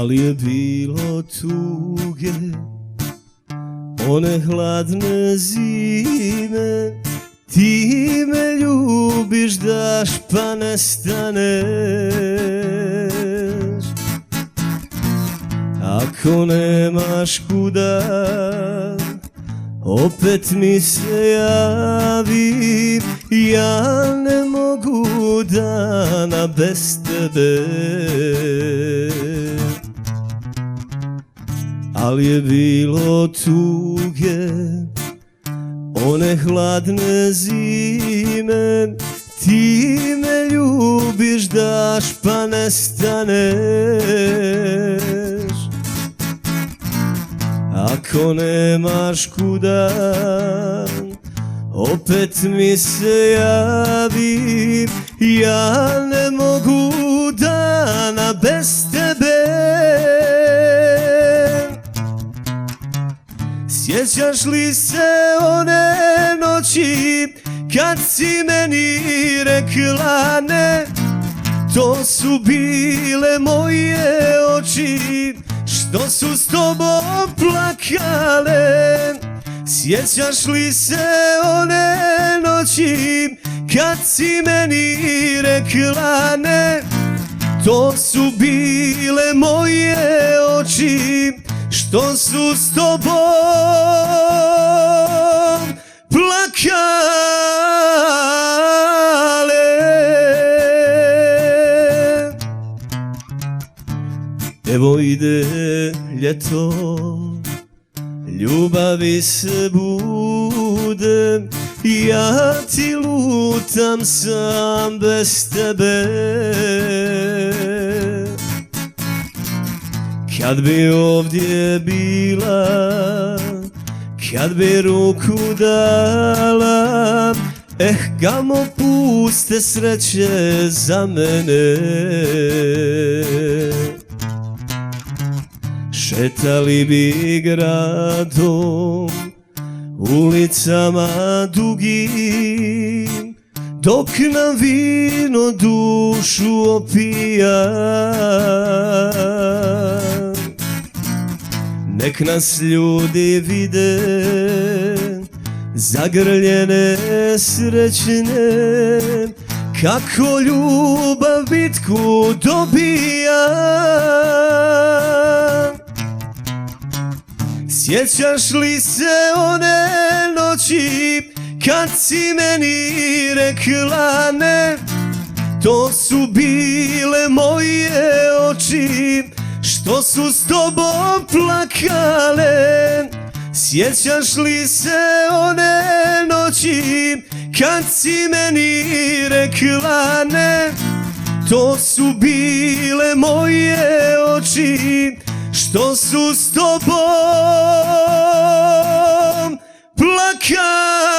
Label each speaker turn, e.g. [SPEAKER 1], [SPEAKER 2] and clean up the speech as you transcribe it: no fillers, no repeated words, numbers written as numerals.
[SPEAKER 1] ali je bilo tuge, one hladne zime. Ti me ljubiš, daš pa nestaneš. Ako nemaš kuda, opet mi se javi. Ja ne mogu dana bez tebe. Ali je bilo tuge, one hladne zime. Ti me ljubiš, daš pa nestaneš. Ako nemaš kuda, opet mi se javi. Ja ne mogu dana bez tebe. Sjećaš li se one noći kad si meni rekla ne? To su bile moje oči što su s tobom plakale. Sjećaš li se one noći kad si meni rekla ne? To su bile moje oči što su s tobom plakale. Evo ide ljeto, ljubavi se bude. Ja ti lutam sam bez tebe. Kad bi ovdje bila, kad bi ruku dala, kamo puste sreće za mene. Šetali bi gradom, ulicama dugim, dok nam vino dušu opija. Nek nas ljudi vide, zagrljene, srećne, kako ljubav bitku dobija. Sjećaš li se one noći kad si meni rekla ne? To su bile moje oči što su s tobom plakale. Sjećaš li se one noći kad si meni rekla ne? To su bile moje oči što su s tobom plakale.